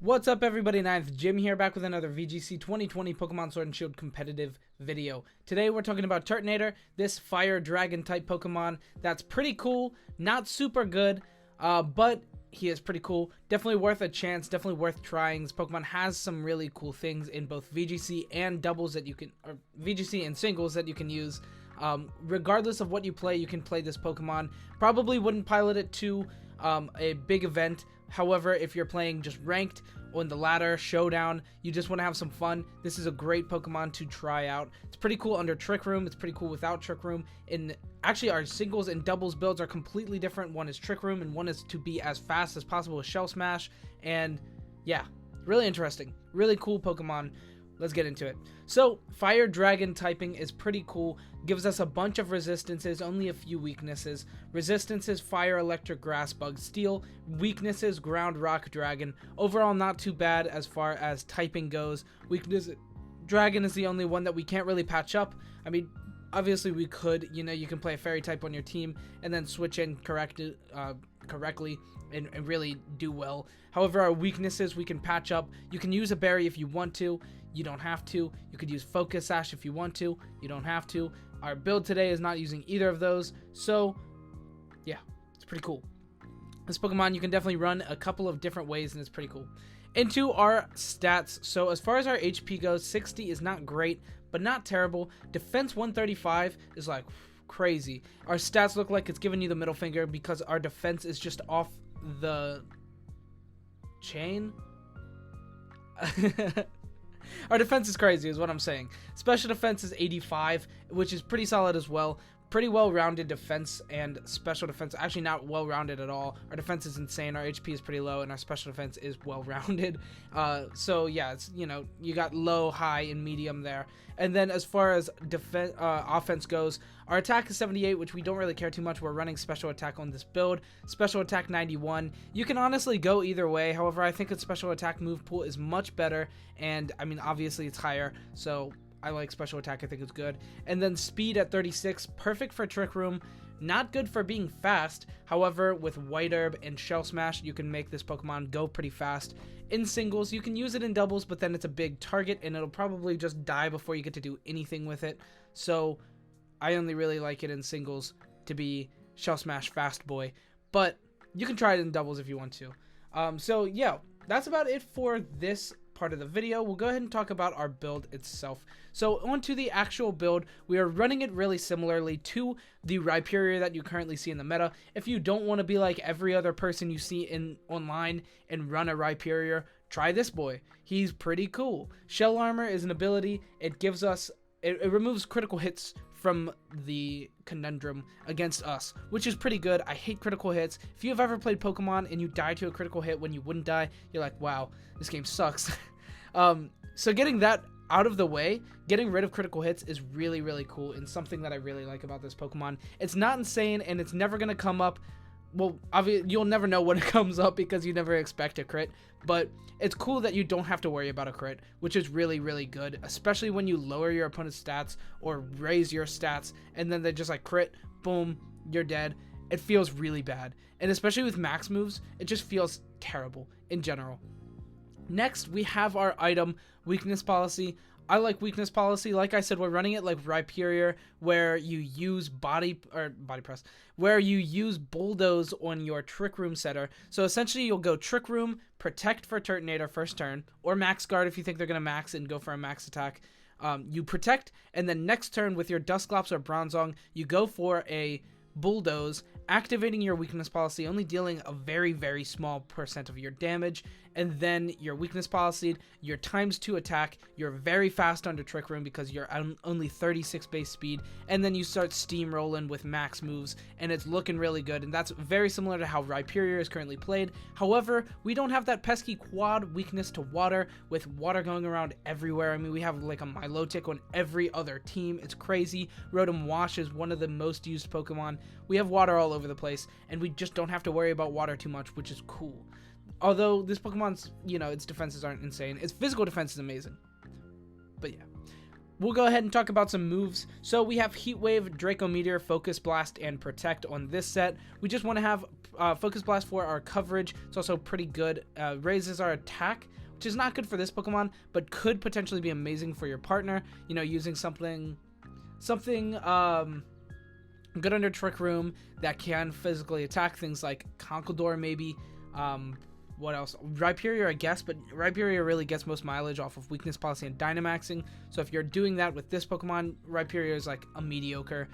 What's up everybody, Ninth Jim here, back with another VGC 2020 Pokemon Sword and Shield competitive video. Today we're talking about Turtonator, this fire dragon type Pokemon that's pretty cool, not super good, but he is pretty cool. Definitely worth a chance, definitely worth trying. This Pokemon has some really cool things in both VGC and doubles that you can, or VGC and singles that you can use. Regardless of what you play, you can play this Pokemon. Probably wouldn't pilot it to a big event. However, if you're playing just ranked on the ladder, showdown, you just want to have some fun, this is a great Pokemon to try out. It's pretty cool under Trick Room. It's pretty cool without Trick Room. Actually, our singles and doubles builds are completely different. One is Trick Room and one is to be as fast as possible with Shell Smash. And yeah, really interesting. Really cool Pokemon. Let's get into it. So, Fire Dragon typing is pretty cool. Gives us a bunch of resistances, only a few weaknesses. Resistances, Fire, Electric, Grass, Bug, Steel. Weaknesses, Ground, Rock, Dragon. Overall, not too bad as far as typing goes. Weakness, Dragon is the only one that we can't really patch up. I mean, obviously we could, you can play a Fairy type on your team and then switch in correctly and really do well. However, our weaknesses we can patch up. You can use a berry if you want to. You don't have to. You could use Focus Sash if you want to. You don't have to. Our build today is not using either of those. So, yeah, it's pretty cool. This Pokemon you can definitely run a couple of different ways and it's pretty cool. Into our stats. So as far as our HP goes, 60 is not great, but not terrible. Defense 135 is like crazy. Our stats look like it's giving you the middle finger because our defense is just off the chain. Our defense is crazy is what I'm saying. Special defense is 85, which is pretty solid as well. Pretty well-rounded defense and special defense. Actually, not well-rounded at all. Our defense is insane. Our HP is pretty low, and our special defense is well-rounded. So yeah, it's you got low, high, and medium there. And then as far as offense goes, our attack is 78, which we don't really care too much. We're running special attack on this build. Special attack 91. You can honestly go either way. However, I think its special attack move pool is much better, and I mean obviously it's higher. So I like special attack, I think it's good. And then speed at 36, perfect for Trick Room, not good for being fast. However, with White Herb and Shell Smash, you can make this Pokemon go pretty fast. In singles, you can use it in doubles, but then it's a big target and it'll probably just die before you get to do anything with it. So I only really like it in singles to be Shell Smash Fast Boy, but you can try it in doubles if you want to. So yeah, that's about it for this part of the video. We'll go ahead and talk about our build itself. So onto the actual build, we are running it really similarly to the Rhyperior that you currently see in the meta. If you don't want to be like every other person you see online and run a Rhyperior, try this boy. He's pretty cool. Shell Armor is an ability. It gives us, it removes critical hits from the conundrum against us, which is pretty good. I hate critical hits. If you've ever played Pokemon and you die to a critical hit when you wouldn't die, you're like, wow, this game sucks. So getting that out of the way, getting rid of critical hits is really, really cool and something that I really like about this Pokemon. It's not insane and it's never going to come up. Well, obviously, you'll never know when it comes up because you never expect a crit, but it's cool that you don't have to worry about a crit, which is really, really good, especially when you lower your opponent's stats or raise your stats, and then they just like crit, boom, you're dead. It feels really bad, and especially with max moves, it just feels terrible in general. Next, we have our item, Weakness Policy. I like Weakness Policy. Like I said, we're running it like Rhyperior, where you use body press, where you use Bulldoze on your Trick Room setter. So essentially, you'll go Trick Room, Protect for Turtonator first turn, or Max Guard if you think they're gonna max and go for a max attack. You Protect, and then next turn with your Dusclops or Bronzong, you go for a Bulldoze, activating your Weakness Policy, only dealing a very, very small percent of your damage, and then your Weakness Policy, your ×2 attack, you're very fast under Trick Room because you're only 36 base speed, and then you start steamrolling with max moves, and it's looking really good, and that's very similar to how Rhyperior is currently played. However, we don't have that pesky quad weakness to water, with water going around everywhere. I mean, we have like a Milotic on every other team. It's crazy. Rotom Wash is one of the most used Pokemon. We have water all over the place, and we just don't have to worry about water too much, which is cool. Although this Pokemon's, its defenses aren't insane. Its physical defense is amazing. But yeah. We'll go ahead and talk about some moves. So we have Heat Wave, Draco Meteor, Focus Blast, and Protect on this set. We just want to have Focus Blast for our coverage. It's also pretty good. Raises our attack, which is not good for this Pokemon, but could potentially be amazing for your partner. You know, using something good under Trick Room that can physically attack, things like Conkeldurr maybe. What else? Rhyperior, I guess, but Rhyperior really gets most mileage off of Weakness Policy and Dynamaxing. So if you're doing that with this Pokemon, Rhyperior is like a mediocre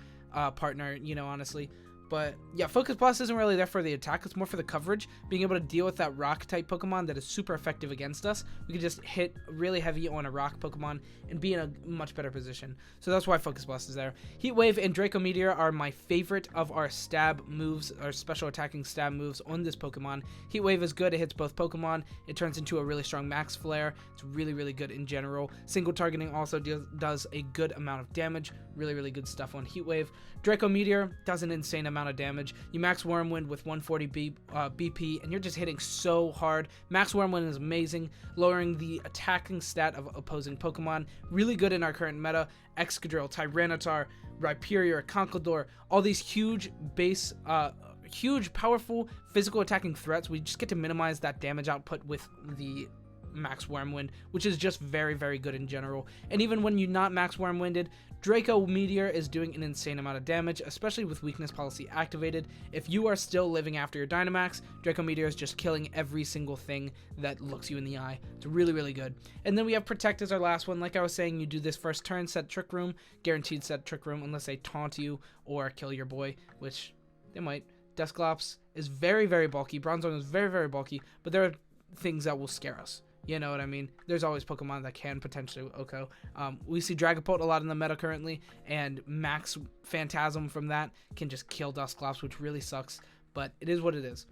partner, you know, honestly. But yeah, Focus Blast isn't really there for the attack. It's more for the coverage. Being able to deal with that rock-type Pokemon that is super effective against us. We can just hit really heavy on a rock Pokemon and be in a much better position. So that's why Focus Blast is there. Heat Wave and Draco Meteor are my favorite of our stab moves, our special attacking stab moves on this Pokemon. Heat Wave is good. It hits both Pokemon. It turns into a really strong Max Flare. It's really, really good in general. Single targeting also does a good amount of damage. Really, really good stuff on Heat Wave. Draco Meteor does an insane amount of damage. You max Wormwind with 140 BP, and you're just hitting so hard. Max Wormwind is amazing, lowering the attacking stat of opposing Pokemon. Really good in our current meta. Excadrill, Tyranitar, Rhyperior, Conkeldurr, all these huge base, huge, powerful physical attacking threats. We just get to minimize that damage output with the Max Wormwind, which is just very, very good in general. And even when you're not Max Wormwinded, Draco Meteor is doing an insane amount of damage, especially with Weakness Policy activated. If you are still living after your Dynamax, Draco Meteor is just killing every single thing that looks you in the eye. It's really, really good. And then we have Protect as our last one. Like I was saying, you do this first turn, set Trick Room, guaranteed set Trick Room unless they taunt you or kill your boy, which they might. Dusclops is very, very bulky. Bronzong is very, very bulky, but there are things that will scare us. You know what I mean? There's always Pokemon that can potentially OHKO. We see Dragapult a lot in the meta currently, and Max Phantasm from that can just kill Dusclops, which really sucks, but it is what it is.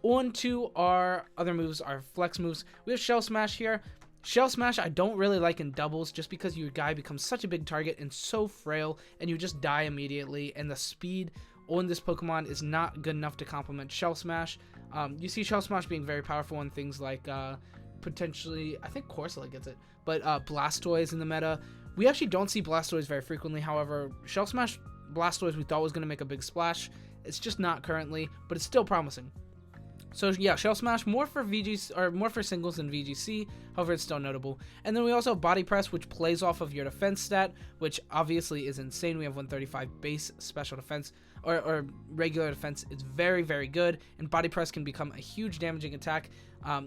On to our other moves, our flex moves. We have Shell Smash here. Shell Smash I don't really like in doubles just because your guy becomes such a big target and so frail, and you just die immediately, and the speed on this Pokemon is not good enough to complement Shell Smash. You see Shell Smash being very powerful in things like potentially, I think Corsola gets it, but Blastoise in the meta. We actually don't see Blastoise very frequently. However, Shell Smash Blastoise we thought was going to make a big splash. It's just not currently, but it's still promising. So yeah, Shell Smash more for VGC or more for singles than VGC. However, it's still notable. And then we also have Body Press, which plays off of your defense stat, which obviously is insane. We have 135 base special defense or regular defense. It's very, very good, and Body Press can become a huge damaging attack.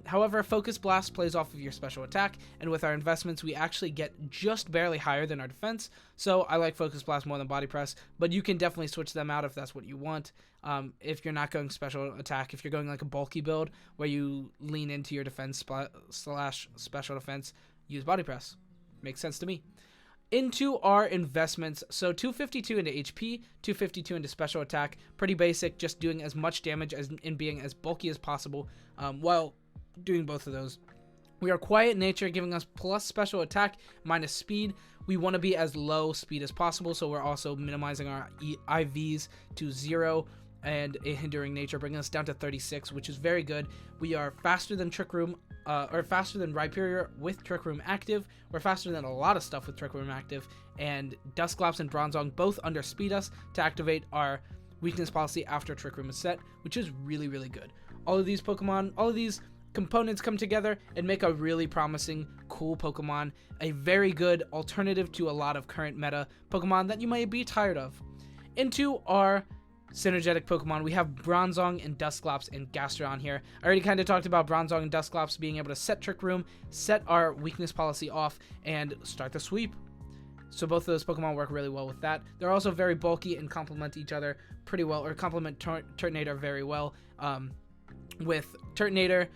However, Focus Blast plays off of your special attack, and with our investments, we actually get just barely higher than our defense. So I like Focus Blast more than Body Press, but you can definitely switch them out if that's what you want. If you're not going special attack, if you're going like a bulky build where you lean into your defense slash special defense, use Body Press. Makes sense to me. Into our investments, so 252 into HP, 252 into special attack, pretty basic, just doing as much damage as in being as bulky as possible while doing both of those. We are Quiet Nature, giving us plus special attack minus speed. We want to be as low speed as possible, so we're also minimizing our IVs to 0 and a hindering nature, bringing us down to 36, which is very good. We are faster than Trick Room, or faster than Rhyperior with Trick Room active. We're faster than a lot of stuff with Trick Room active, and Dusclops and Bronzong both underspeed us to activate our weakness policy after Trick Room is set, which is really, really good. All of these Pokemon, all of these components come together and make a really promising, cool Pokemon, a very good alternative to a lot of current meta Pokemon that you might be tired of. Into our synergetic Pokemon, we have Bronzong and Dusclops and Gastrodon here. I already kind of talked about Bronzong and Dusclops being able to set Trick Room, set our weakness policy off, and start the sweep. So both of those Pokemon work really well with that. They're also very bulky and complement each other pretty well, or complement Turtonator very well. With Turtonator,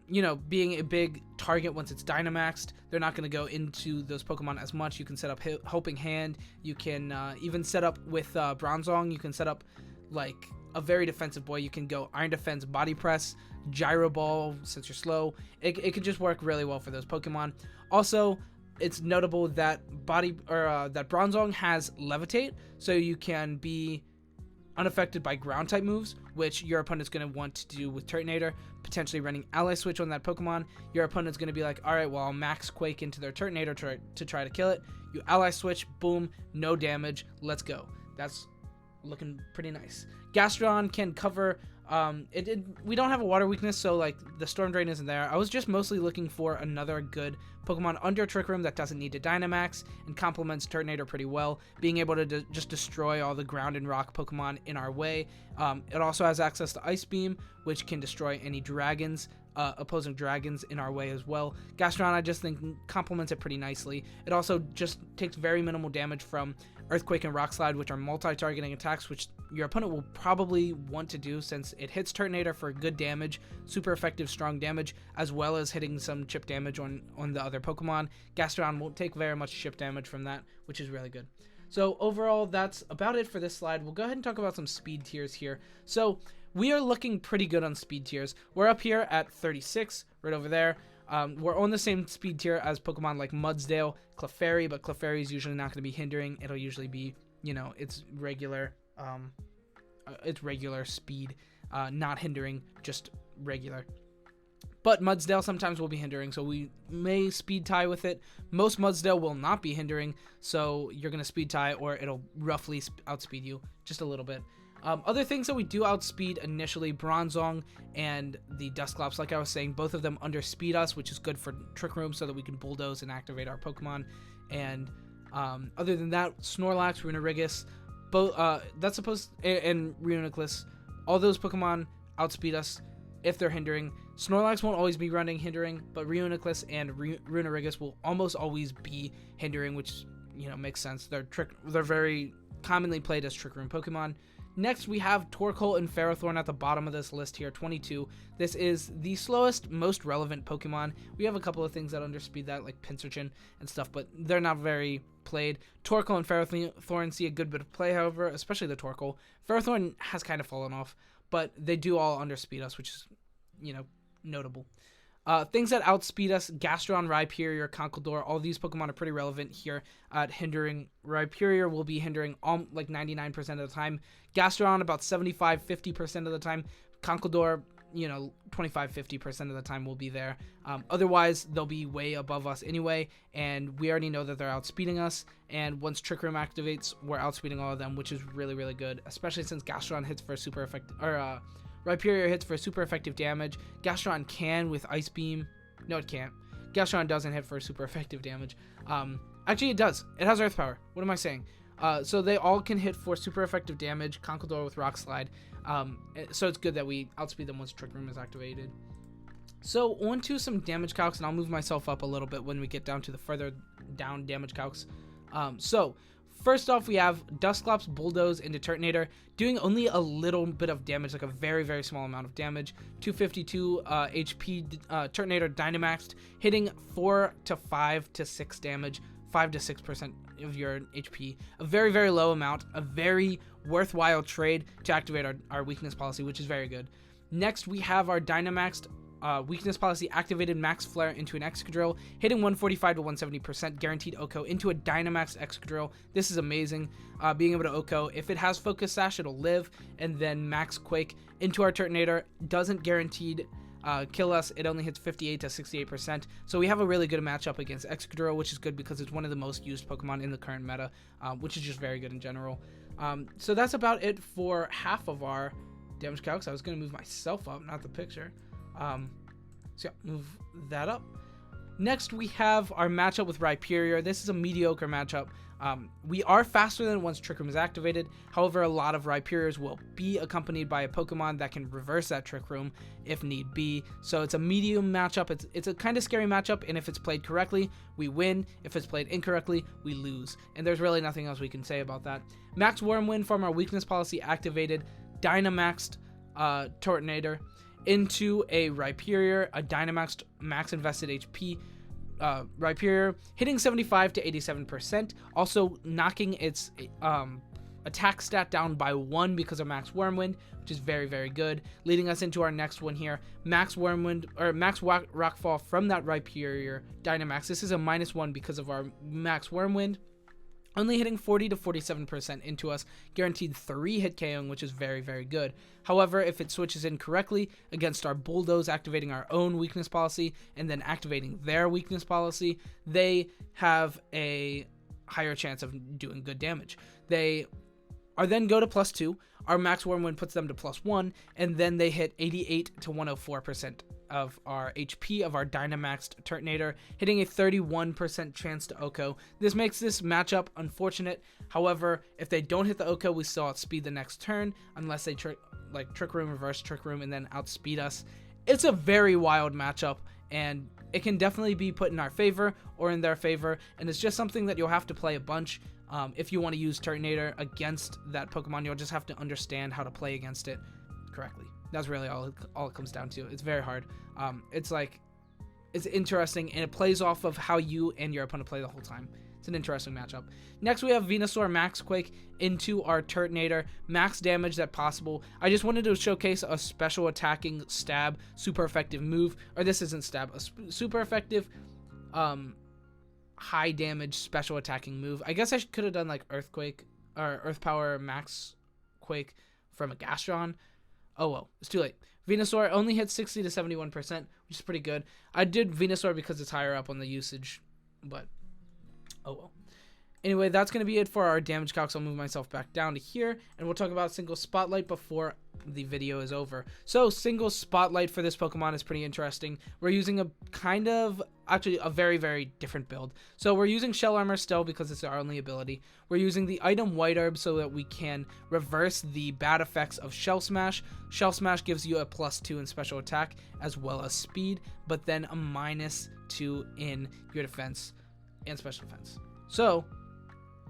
you know, being a big target once it's Dynamaxed, they're not going to go into those Pokemon as much. You can set up Helping Hand. You can even set up with Bronzong. You can set up like a very defensive boy. You can go Iron Defense, Body Press, Gyro Ball since you're slow. It can just work really well for those Pokemon. Also, it's notable that that Bronzong has Levitate, so you can be unaffected by ground type moves, which your opponent's going to want to do with Turtonator, potentially running Ally Switch on that Pokemon. Your opponent's going to be like, all right, well, I'll max Quake into their Turtonator to try to kill it. You Ally Switch, boom, no damage, let's go. That's looking pretty nice. Gastrodon can cover, we don't have a water weakness, so like the Storm Drain isn't there. I was just mostly looking for another good Pokemon under Trick Room that doesn't need to Dynamax and complements Turtonator pretty well, being able to just destroy all the ground and rock Pokemon in our way. It also has access to Ice Beam, which can destroy any dragons, opposing dragons in our way as well. Gastrodon, I just think, complements it pretty nicely. It also just takes very minimal damage from Earthquake and Rock Slide, which are multi-targeting attacks, which your opponent will probably want to do since it hits Turtonator for good damage, super effective strong damage, as well as hitting some chip damage on the other Pokemon. Gastrodon won't take very much chip damage from that, which is really good. So overall, that's about it for this slide. We'll go ahead and talk about some speed tiers here. So we are looking pretty good on speed tiers. We're up here at 36, right over there. We're on the same speed tier as Pokemon like Mudsdale, Clefairy, but Clefairy is usually not going to be hindering. It'll usually be, its regular speed, not hindering, just regular. But Mudsdale sometimes will be hindering, so we may speed tie with it. Most Mudsdale will not be hindering, so you're going to speed tie, or it'll roughly outspeed you just a little bit. Other things that we do outspeed initially, Bronzong and the Dusclops, like I was saying, both of them underspeed us, which is good for Trick Room so that we can bulldoze and activate our Pokemon. And other than that, Snorlax, Runerigus, and Reuniclus, all those Pokemon outspeed us if they're hindering. Snorlax won't always be running hindering, but Reuniclus and Runerigus will almost always be hindering, which makes sense. They're very commonly played as Trick Room Pokemon. Next, we have Torkoal and Ferrothorn at the bottom of this list here, 22. This is the slowest, most relevant Pokemon. We have a couple of things that underspeed that, like Pinsirchin and stuff, but they're not very played. Torkoal and Ferrothorn see a good bit of play, however, especially the Torkoal. Ferrothorn has kind of fallen off, but they do all underspeed us, which is, notable. Things that outspeed us, Gastrodon, Rhyperior, Conkeldurr, all these Pokemon are pretty relevant here at hindering. Rhyperior will be hindering like 99% of the time. Gastrodon about 75-50% of the time. Conkeldurr, 25-50% of the time will be there. Otherwise, they'll be way above us anyway, and we already know that they're outspeeding us, and once Trick Room activates, we're outspeeding all of them, which is really, really good, especially since Gastrodon hits for super effective, Rhyperior hits for super effective damage. Gastrodon can with Ice Beam. No, it can't. Gastrodon doesn't hit for super effective damage. Actually, it does. It has Earth Power. What am I saying? So they all can hit for super effective damage. Conkeldurr with Rock Slide. So it's good that we outspeed them once Trick Room is activated. So on to some damage calcs, and I'll move myself up a little bit when we get down to the further down damage calcs. So first off, we have Dusclops Bulldoze into Turtonator, doing only a little bit of damage, like a very, very small amount of damage. 252 HP, Turtonator Dynamaxed, hitting 4 to 5 to 6 damage, 5 to 6% of your HP. A very, very low amount, a very worthwhile trade to activate our weakness policy, which is very good. Next, we have our Dynamaxed weakness policy activated Max Flare into an Excadrill, hitting 145 to 170% guaranteed OHKO into a Dynamax Excadrill. This is amazing, being able to OHKO. If it has Focus Sash, it'll live, and then Max Quake into our Turtonator. Doesn't guaranteed kill us. It only hits 58 to 68%. So we have a really good matchup against Excadrill, which is good because it's one of the most used Pokemon in the current meta, which is just very good in general. So that's about it for half of our damage calcs. I was going to move myself up, not the picture. So yeah, move that up. Next, we have our matchup with Rhyperior. This is a mediocre matchup. We are faster than once Trick Room is activated. However, a lot of Rhyperiors will be accompanied by a Pokemon that can reverse that Trick Room if need be. So it's a medium matchup. It's a kind of scary matchup, and if it's played correctly, we win. If it's played incorrectly, we lose. And there's really nothing else we can say about that. Max Wormwind from our weakness policy activated Dynamaxed Turtonator into a Rhyperior, a Dynamaxed max invested HP Rhyperior, hitting 75 to 87%, also knocking its attack stat down by 1 because of Max Wormwind, which is very, very good, leading us into our next one here. Max Wormwind, or Max Rockfall from that Rhyperior Dynamax. This is a -1 because of our Max Wormwind. only hitting 40 to 47% into us, guaranteed 3 hit KOing, which is very, very good. However, if it switches in correctly against our Bulldoze, activating our own weakness policy and then activating their weakness policy, they have a higher chance of doing good damage. They are then go to +2. Our max warm wind puts them to +1, and then they hit 88 to 104% of our HP of our Dynamaxed Turtonator, hitting a 31% chance to OHKO. This makes this matchup unfortunate. However, if they don't hit the OHKO, we still outspeed the next turn, unless they Trick Room, reverse Trick Room, and then outspeed us. It's a very wild matchup, and it can definitely be put in our favor or in their favor, and it's just something that you'll have to play a bunch. If you want to use Turtonator against that Pokemon, you'll just have to understand how to play against it correctly. That's really all it comes down to. It's very hard. It's interesting, and it plays off of how you and your opponent play the whole time. It's an interesting matchup. Next, we have Venusaur Max Quake into our Turtonator. Max damage that possible. I just wanted to showcase a special attacking stab, super effective move. Or this isn't stab, a super effective high damage special attacking move. I guess I could have done like Earthquake or Earth Power Max Quake from a Gastron. Oh well, it's too late. Venusaur only hits 60 to 71%, which is pretty good. I did Venusaur because it's higher up on the usage, but oh well. Anyway, that's going to be it for our damage calcs. I'll move myself back down to here, and we'll talk about single spotlight before the video is over. So single spotlight for this Pokemon is pretty interesting. We're using a kind of, actually a very, very different build. So we're using Shell Armor still because it's our only ability. We're using the item White Herb so that we can reverse the bad effects of Shell Smash. Shell Smash gives you a +2 in special attack as well as speed, but then a -2 in your defense and special defense. So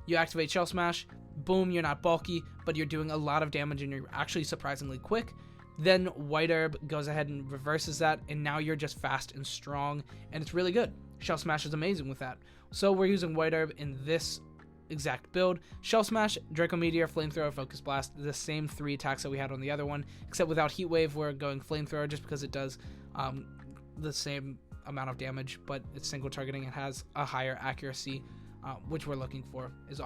you activate Shell Smash, boom, you're not bulky, but you're doing a lot of damage and you're actually surprisingly quick. Then White Herb goes ahead and reverses that, and now you're just fast and strong, and it's really good. Shell Smash is amazing with that. So we're using White Herb in this exact build. Shell Smash, Draco Meteor, Flamethrower, Focus Blast, the same 3 attacks that we had on the other one, except without Heat Wave, we're going Flamethrower just because it does the same amount of damage, but it's single targeting. It has a higher accuracy, which we're looking for. It's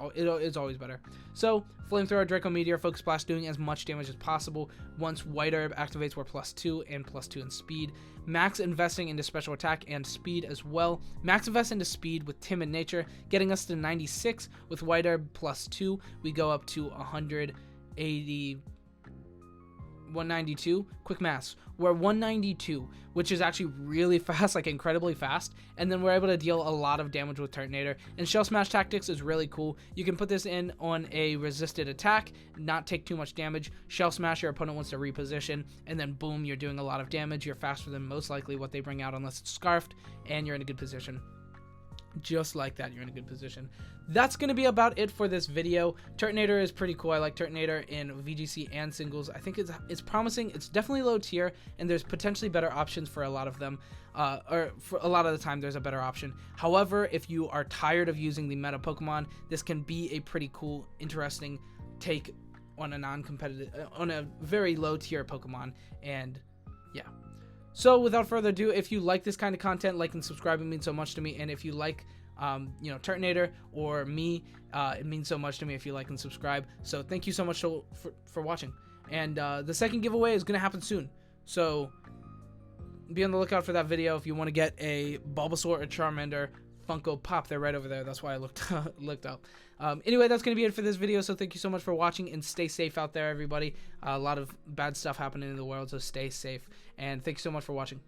always better. So Flamethrower, Draco Meteor, Focus Blast, doing as much damage as possible. Once White Herb activates, we're +2 and +2 in speed. Max investing into special attack and speed as well. Max invest into speed with Timid Nature, getting us to 96. With White Herb +2, we go up to 192. Quick mass. We're 192, which is actually really fast, like incredibly fast. And then we're able to deal a lot of damage with Turtonator. And Shell Smash tactics is really cool. You can put this in on a resisted attack, not take too much damage. Shell Smash, your opponent wants to reposition, and then boom, you're doing a lot of damage. You're faster than most likely what they bring out unless it's Scarfed, and you're in a good position. Just like that, you're in a good position. That's going to be about it for this video. Turtonator is pretty cool. I like Turtonator in VGC and singles. I think it's promising. It's definitely low tier, and there's potentially better options for a lot of them. Or for a lot of the time, there's a better option. However, if you are tired of using the meta Pokemon, this can be a pretty cool, interesting take on a non-competitive, on a very low tier Pokemon. And yeah. So without further ado, if you like this kind of content, like and subscribing means so much to me. And if you like, Turtonator or me, it means so much to me if you like and subscribe. So thank you so much for watching. And the second giveaway is going to happen soon. So be on the lookout for that video if you want to get a Bulbasaur or Charmander Funko Pop. They're right over there. That's why I looked up. Anyway, that's going to be it for this video. So thank you so much for watching, and stay safe out there, everybody. A lot of bad stuff happening in the world, so stay safe. And thank you so much for watching.